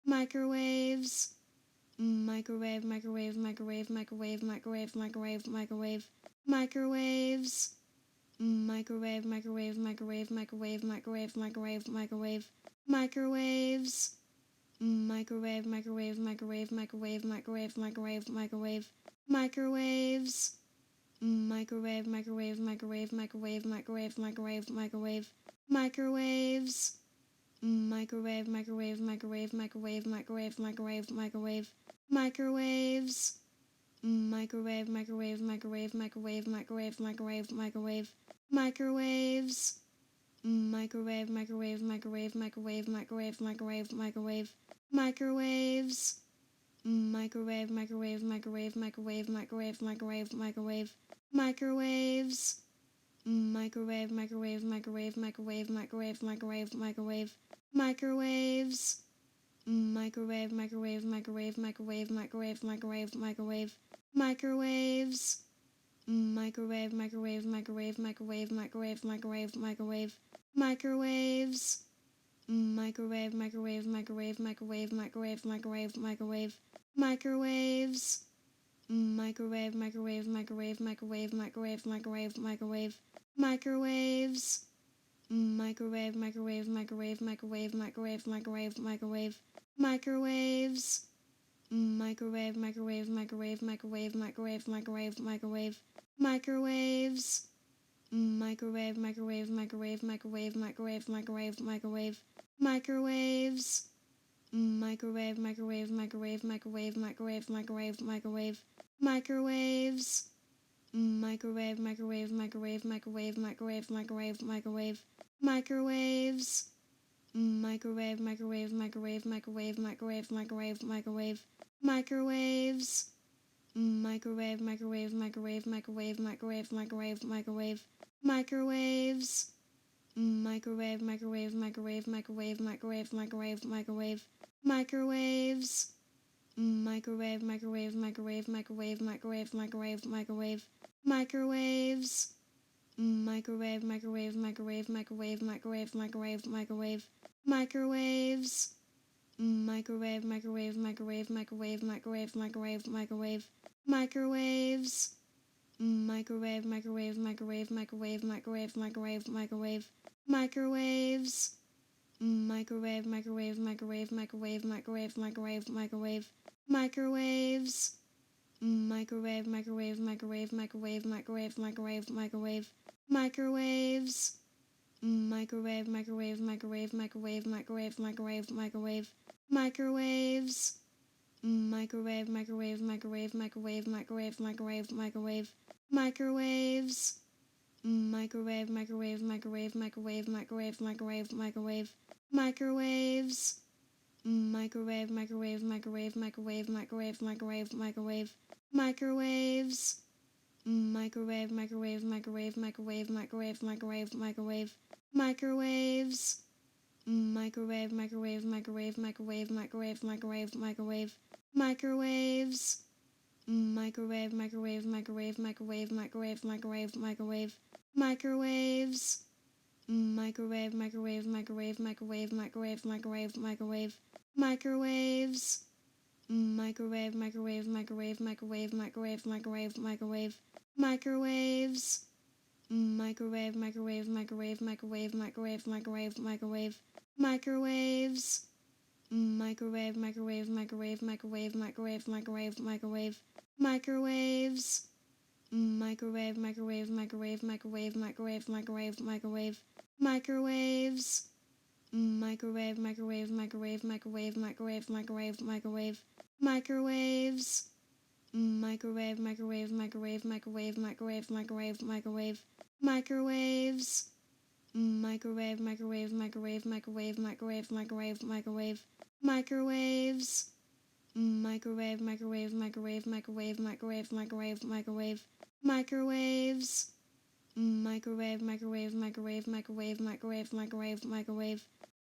microwaves, microwave, microwave, microwave, microwave, microwave, microwave, microwave, microwaves, microwave, microwave, microwave, microwave, microwave, microwave, microwave, microwaves, microwave, microwave, microwave, microwave, microwave, microwave, microwave, microwaves, microwave, microwave, microwave, microwave, microwave, microwave, microwave, microwaves, microwave, microwave, microwave, microwave, microwave, microwave, microwave, microwaves, microwave, microwave, microwave, microwave, microwave, microwave, microwave, microwaves, microwave, microwave, microwave, microwave, microwave, microwave, microwave, microwaves, microwave, microwave, microwave, microwave, microwave, microwave, microwave, microwaves, microwave, microwave, microwave, microwave, microwave, microwave, microwave, microwaves, microwave, microwave, microwave, microwave, microwave, microwave, microwave, microwaves, microwave, microwave, microwave, microwave, microwave, microwave, microwave, microwaves, microwave, microwave, microwave, microwave, microwave, microwave, microwave, microwaves, microwave, microwave, microwave, microwave, microwave, microwave, microwave, microwaves, microwave, microwave, microwave, microwave, microwave, microwave, microwave, microwaves, microwave, microwave, microwave, microwave, microwave, microwave, microwave, microwaves, microwave, microwave, microwave, microwave, microwave, microwave, microwave, microwaves, microwave, microwave, microwave, microwave, microwave, microwave, microwave, microwaves, microwave, microwave, microwave, microwave, microwave, microwave, microwave, microwaves, microwave, microwave, microwave, microwave, microwave, microwave, microwave, microwaves, microwave, microwave, microwave, microwave, microwave, microwave, microwave, microwaves, microwave, microwave, microwave, microwave, microwave, microwave, microwave, microwaves, microwave, microwave, microwave, microwave, microwave, microwave, microwave, microwaves, microwave, microwave, microwave, microwave, microwave, microwave, microwave, microwaves, microwave, microwave, microwave, microwave, microwave, microwave, microwave, microwaves, microwave, microwave, microwave, microwave, microwave, microwave, microwave, microwaves, microwave, microwave, microwave, microwave, microwave, microwave, microwave, microwaves, microwave, microwave, microwave, microwave, microwave, microwave, microwave, microwaves, microwave, microwave, microwave, microwave, microwave, microwave, microwave, microwaves, microwave, microwave, microwave, microwave, microwave, microwave, microwave, microwaves, microwave, microwave, microwave, microwave, microwave, microwave, microwave, microwaves, microwave, microwave, microwave, microwave, microwave, microwave, microwave, microwaves, microwave, microwave, microwave, microwave, microwave, microwave, microwave, microwaves, microwave, microwave, microwave, microwave, microwave, microwave, microwave, microwaves, microwave, microwave, microwave, microwave, microwave, microwave, microwave, microwaves, microwave, microwave, microwave, microwave, microwave, microwave, microwave, microwaves, microwave, microwave, microwave, microwave, microwave, microwave, microwave, microwaves, microwave, microwave, microwave, microwave, microwave, microwave, microwave, microwaves, microwave, microwave, microwave, microwave, microwave, microwave, microwave, microwaves, microwave, microwave, microwave, microwave, microwave, microwave, microwave, microwaves, microwave, microwave, microwave, microwave, microwave, microwave, microwave, microwaves, microwave, microwave, microwave, microwave, microwave, microwave, microwave, microwaves, microwave, microwave, microwave, microwave, microwave, microwave, microwave, microwaves, microwave, microwave, microwave, microwave, microwave, microwave, microwave, microwaves, microwave, microwave, microwave, microwave, microwave, microwave,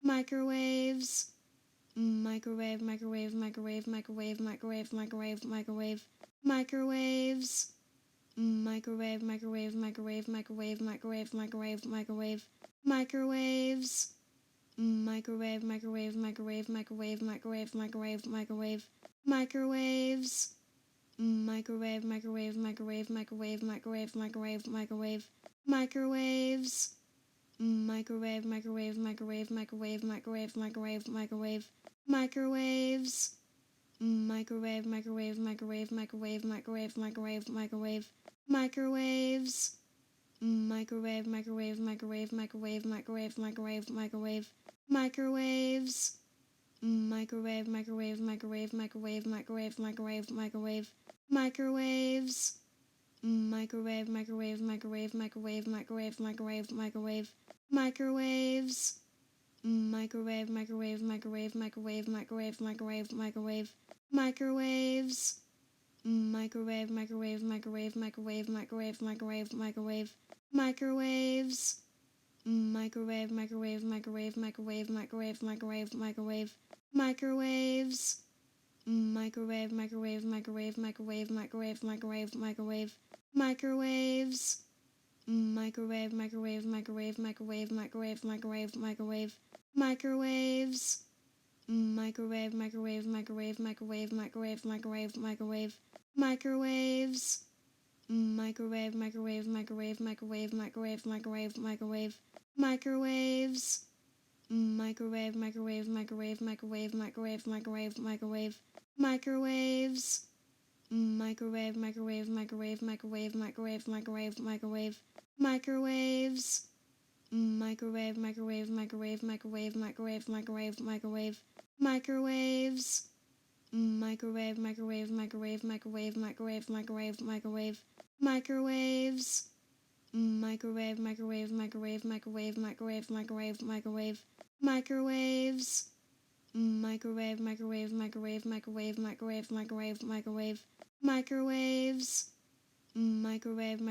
microwave, microwaves, microwave, microwave, microwave, microwave, microwave, microwave, microwave, microwaves, microwave, microwave, microwave, microwave, microwave, microwave, microwave, microwaves, microwave, microwave, microwave, microwave, microwave, microwave, microwave, microwaves, microwave, microwave, microwave, microwave, microwave, microwave, microwave, microwaves, microwave, microwave, microwave, microwave, microwave, microwave, microwave, microwaves, microwave, microwave, microwave, microwave, microwave, microwave, microwave, microwaves, microwave, microwave, microwave, microwave, microwave, microwave, microwave, microwaves, microwave, microwave, microwave, microwave, microwave, microwave, microwave, microwaves, microwave, microwave, microwave, microwave, microwave, microwave, microwave, microwaves, microwave, microwave, microwave, microwave, microwave, microwave, microwave, microwaves, microwave, microwave, microwave, microwave, microwave, microwave, microwave, microwaves, microwave, microwave, microwave, microwave, microwave, microwave, microwave, microwaves, microwave, microwave, microwave, microwave, microwave, microwave, microwave, microwaves, microwave, microwave, microwave, microwave, microwave, microwave, microwave, microwaves, microwave, microwave, microwave, microwave, microwave, microwave, microwave, microwaves, microwave, microwave, microwave, microwave, microwave, microwave, microwave, microwaves, microwave, microwave, microwave, microwave, microwave, microwave, microwave, microwaves, microwave, microwave, microwave, microwave, microwave, microwave, microwave, microwaves, microwave, microwave, microwave, microwave, microwave, microwave, microwave, microwaves, microwave, microwave, microwave, microwave, microwave, microwave, microwave, microwaves, microwave, microwave, microwave, microwave, microwave, microwave, microwave, microwaves, microwave, microwave, microwave, microwave, microwave, microwave, microwave, microwaves, microwave, microwave, microwave, microwave, microwave, microwave, microwave, microwaves, microwave, microwave, microwave, microwave, microwave, microwave, microwave, microwaves,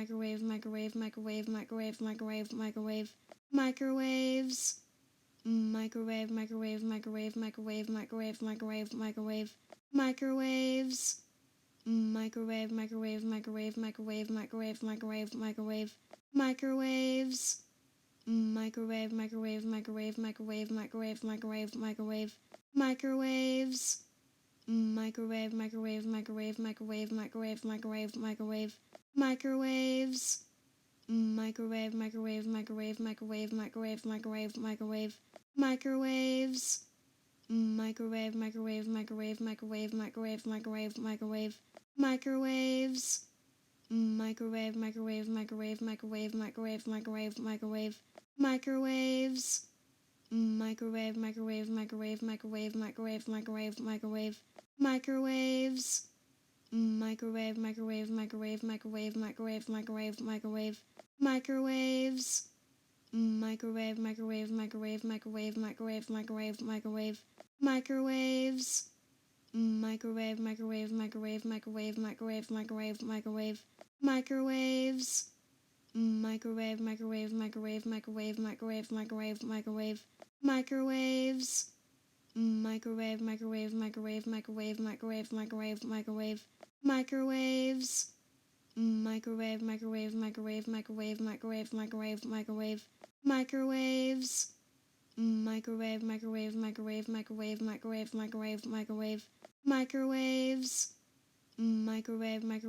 microwave, microwave, microwave, microwave, microwave, microwave, microwave, microwaves, microwave, microwave, microwave, microwave, microwave, microwave, microwave, microwaves, microwave, microwave, microwave, microwave, microwave, microwave, microwave, microwaves, microwave, microwave, microwave, microwave, microwave, microwave, microwave, microwaves, microwave, microwave, microwave, microwave, microwave, microwave, microwave, microwaves, microwave, microwave, microwave, microwave, microwave, microwave, microwave, microwaves, microwave, microwave, microwave, microwave, microwave, microwave, microwave, microwaves, microwave, microwave, microwave, microwave, microwave, microwave, microwave, microwaves, microwave, microwave, microwave, microwave, microwave, microwave, microwave, microwaves, microwave, microwave, microwave, microwave, microwave, microwave, microwave, microwaves, microwave, microwave, microwave, microwave, microwave, microwave, microwave, microwaves, microwave, microwave, microwave, microwave, microwave, microwave, microwave, microwaves, microwave, microwave, microwave, microwave, microwave, microwave, microwave, microwaves, microwave, microwave, microwave, microwave, microwave, microwave, microwave, microwaves, microwave, microwave, microwave, microwave, microwave, microwave, microwave, microwaves,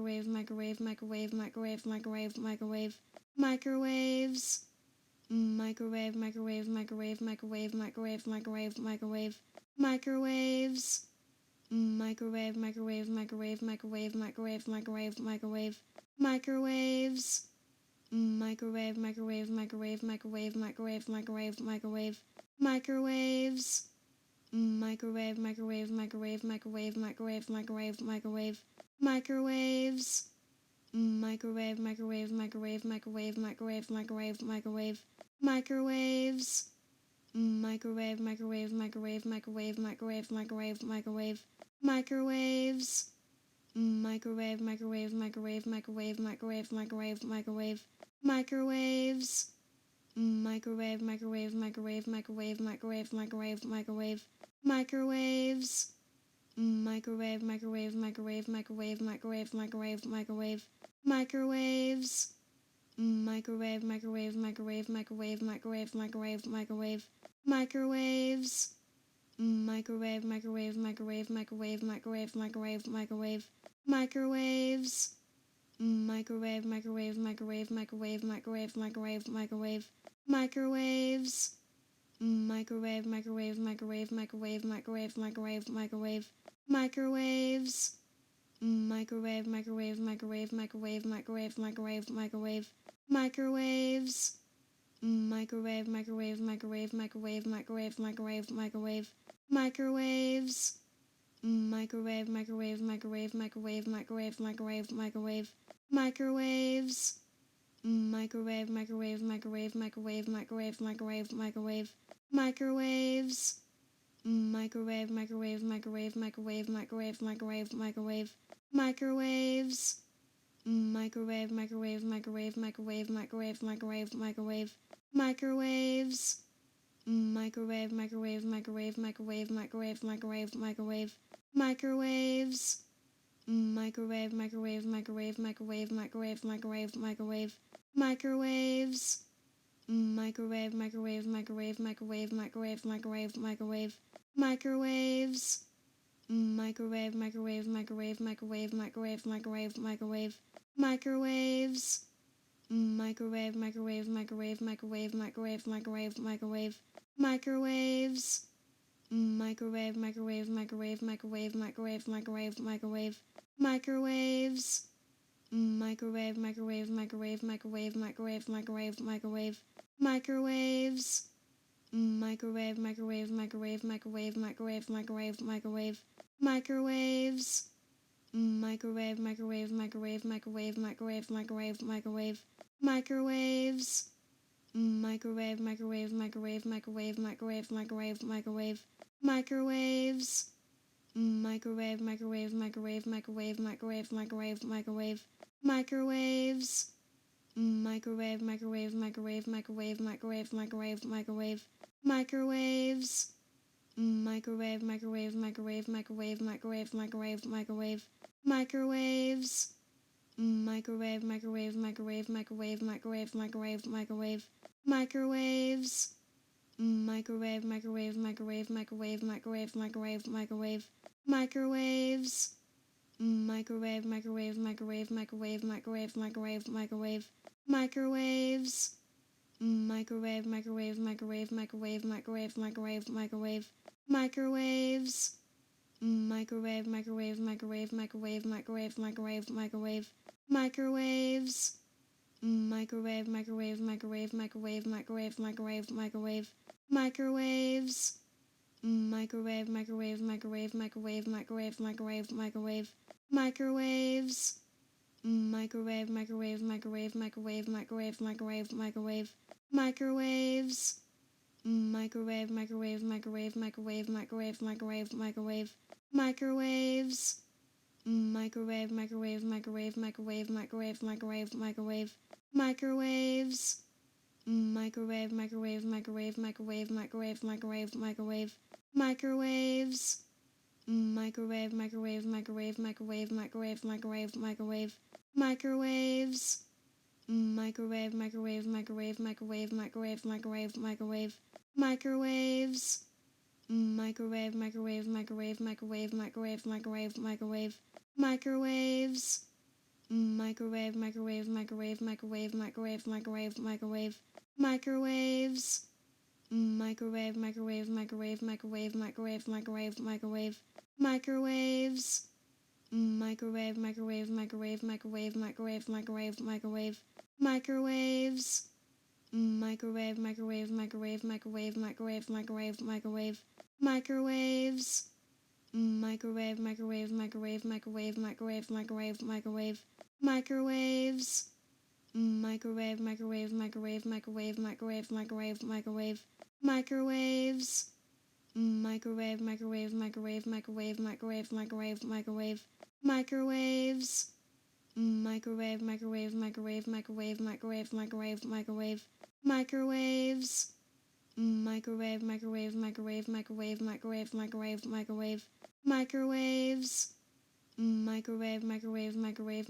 microwave, microwave, microwave, microwave, microwave, microwave, microwave, microwaves, microwave, microwave, microwave, microwave, microwave, microwave, microwave, microwaves, microwave, microwave, microwave, microwave, microwave, microwave, microwave, microwaves, microwave, microwave, microwave, microwave, microwave, microwave, microwave, microwaves, microwave, microwave, microwave, microwave, microwave, microwave, microwave, microwaves, microwave, microwave, microwave, microwave, microwave, microwave, microwave, microwaves, microwave, microwave, microwave, microwave, microwave, microwave, microwave, microwaves, microwave, microwave, microwave, microwave, microwave, microwave, microwave, microwaves, microwave, microwave, microwave, microwave, microwave, microwave, microwave, microwaves, microwave, microwave, microwave, microwave, microwave, microwave, microwave, microwaves, microwave, microwave, microwave, microwave, microwave, microwave, microwave, microwaves, microwave, microwave, microwave, microwave, microwave, microwave, microwave, microwaves, microwave, microwave, microwave, microwave, microwave, microwave, microwave, microwaves, microwave, microwave, microwave, microwave, microwave, microwave, microwave, microwaves, microwave, microwave, microwave, microwave, microwave, microwave, microwave, microwaves, microwave, microwave, microwave, microwave, microwave, microwave, microwave, microwaves, microwave, microwave, microwave, microwave, microwave, microwave, microwave, microwaves, microwave, microwave, microwave, microwave, microwave, microwave, microwave, microwaves, microwave, microwave, microwave, microwave, microwave, microwave, microwave, microwaves, microwave, microwave, microwave, microwave, microwave, microwave, microwave, microwaves, microwave, microwave, microwave, microwave, microwave, microwave, microwave, microwaves, microwave, microwave, microwave, microwave, microwave, microwave, microwave, microwaves, microwave, microwave, microwave, microwave, microwave, microwave, microwave, microwaves, microwave, microwave, microwave, microwave, microwave, microwave, microwave, microwaves, microwave, microwave, microwave, microwave, microwave, microwave, microwave, microwaves, microwave, microwave, microwave, microwave, microwave, microwave, microwave, microwaves, microwave, microwave, microwave, microwave, microwave, microwave, microwave, microwaves, microwave, microwave, microwave, microwave, microwave, microwave, microwave, microwaves, microwave, microwave, microwave, microwave, microwave, microwave, microwave, microwaves, microwave, microwave, microwave, microwave, microwave, microwave, microwave, microwaves, microwave, microwave, microwave, microwave, microwave, microwave, microwave, microwaves, microwave, microwave, microwave, microwave, microwave, microwave, microwave, microwaves, microwave, microwave, microwave, microwave, microwave, microwave, microwave, microwaves, microwave, microwave, microwave, microwave, microwave, microwave, microwave, microwaves, microwave, microwave, microwave, microwave, microwave, microwave, microwave, microwaves, microwave, microwave, microwave, microwave, microwave, microwave, microwave, microwaves, microwave, microwave, microwave, microwave, microwave, microwave, microwave, microwaves, microwave, microwave, microwave, microwave, microwave, microwave, microwave, microwaves, microwave, microwave, microwave, microwave, microwave, microwave, microwave, microwaves, microwave, microwave, microwave, microwave, microwave, microwave, microwave, microwaves, microwave, microwave, microwave, microwave, microwave, microwave, microwave, microwaves, microwave, microwave, microwave, microwave, microwave, microwave, microwave, microwaves, microwave, microwave, microwave, microwave, microwave, microwave, microwave, microwaves, microwave, microwave, microwave, microwave, microwave, microwave, microwave, microwaves, microwave, microwave, microwave, microwave, microwave, microwave, microwave, microwaves, microwave, microwave, microwave, microwave, microwave, microwave, microwave, microwaves, microwave, microwave, microwave, microwave, microwave, microwave, microwave, microwaves, microwave, microwave, microwave, microwave, microwave, microwave, microwave, microwaves, microwave, microwave, microwave, microwave, microwave, microwave, microwave, microwaves, microwave, microwave, microwave, microwave, microwave, microwave, microwave, microwaves, microwave, microwave, microwave, microwave, microwave, microwave, microwave, microwaves, microwave, microwave, microwave, microwave, microwave, microwave, microwave, microwaves, microwave, microwave, microwave, microwave, microwave, microwave, microwave, microwaves, microwave, microwave, microwave, microwave, microwave, microwave, microwave, microwaves, microwave, microwave, microwave, microwave, microwave, microwave, microwave, microwaves, microwave, microwave,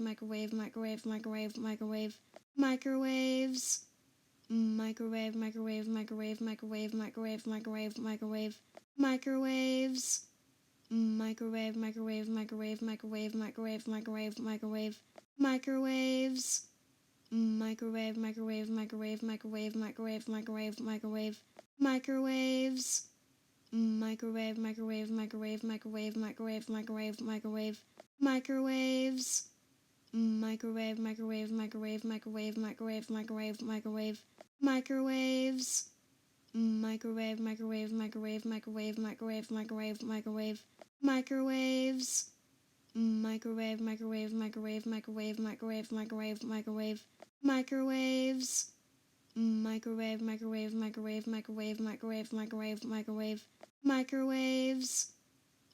microwave, microwave, microwave, microwave, microwave, microwaves, microwave, microwave, microwave, microwave, microwave, microwave, microwave, microwaves, microwave, microwave, microwave, microwave, microwave, microwave, microwave, microwaves, microwave, microwave, microwave, microwave, microwave, microwave, microwave, microwaves, microwave, microwave, microwave, microwave, microwave, microwave, microwave, microwaves, microwave, microwave, microwave, microwave, microwave, microwave, microwave, microwaves, microwave, microwave, microwave, microwave, microwave, microwave, microwave, microwaves, microwave, microwave, microwave, microwave, microwave, microwave, microwave, microwaves, microwave, microwave, microwave, microwave, microwave, microwave, microwave, microwaves, microwave, microwave, microwave, microwave, microwave, microwave, microwave, microwaves,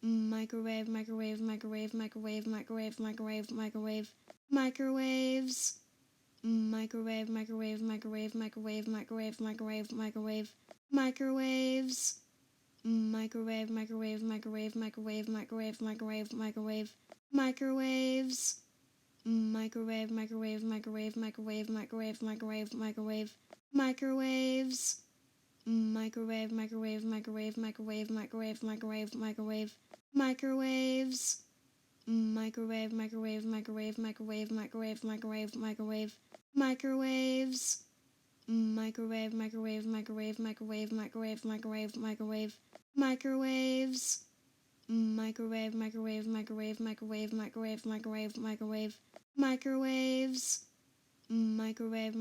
microwave, microwave, microwave, microwave, microwave, microwave, microwave, microwaves, microwave, microwave, microwave, microwave, microwave, microwave, microwave, microwaves, microwave, microwave, microwave, microwave, microwave, microwave, microwave, microwaves, microwave, microwave, microwave, microwave, microwave, microwave, microwave, microwaves, microwave, microwave, microwave, microwave, microwave, microwave, microwave, microwaves, microwave, microwave, microwave, microwave, microwave, microwave, microwave, microwaves, microwave, microwave, microwave, microwave, microwave, microwave, microwave, microwaves, microwave, microwave, microwave, microwave, microwave, microwave, microwave, microwaves, microwave, microwave, microwave, microwave, microwave, microwave, microwave, microwaves, microwave,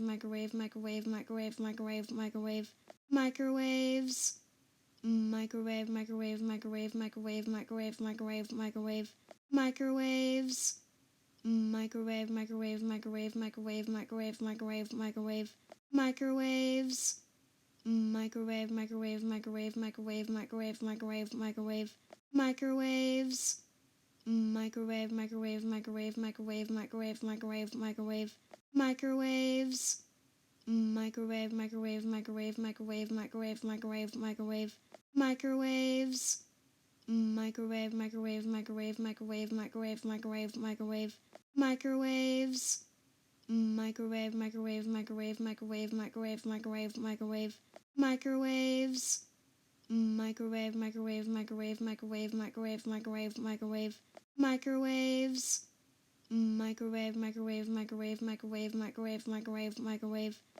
microwave, microwave, microwave, microwave, microwave, microwave, microwaves, microwave, microwave, microwave, microwave, microwave, microwave, microwave, microwaves, microwave, microwave, microwave, microwave, microwave, microwave, microwave, microwaves, microwave, microwave, microwave, microwave, microwave, microwave, microwave, microwaves, microwave, microwave, microwave, microwave, microwave, microwave, microwave, microwaves, microwave, microwave, microwave, microwave, microwave, microwave, microwave, microwaves, microwave, microwave, microwave, microwave, microwave, microwave, microwave, microwaves, microwave, microwave, microwave, microwave, microwave, microwave, microwave, microwaves, microwave, microwave, microwave, microwave, microwave, microwave, microwave, microwaves, microwave, microwave, microwave, microwave, microwave, microwave,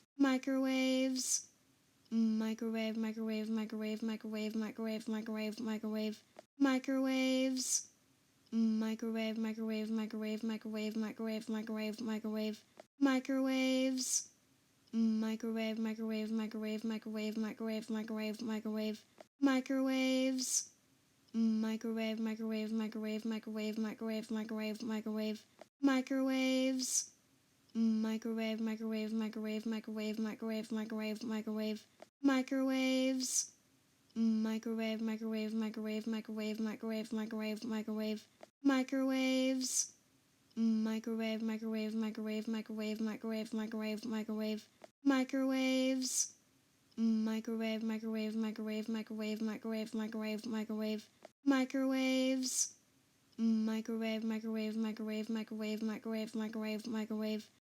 microwave, microwaves, microwave, microwave, microwave, microwave, microwave, microwave, microwave, microwaves, microwave, microwave, microwave, microwave, microwave, microwave, microwave, microwaves, microwave, microwave, microwave, microwave, microwave, microwave, microwave, microwaves, microwave, microwave, microwave, microwave, microwave, microwave, microwave, microwaves, microwave, microwave, microwave, microwave, microwave, microwave, microwave, microwaves, microwave, microwave, microwave, microwave, microwave, microwave, microwave, microwaves, microwave, microwave, microwave, microwave, microwave, microwave, microwave,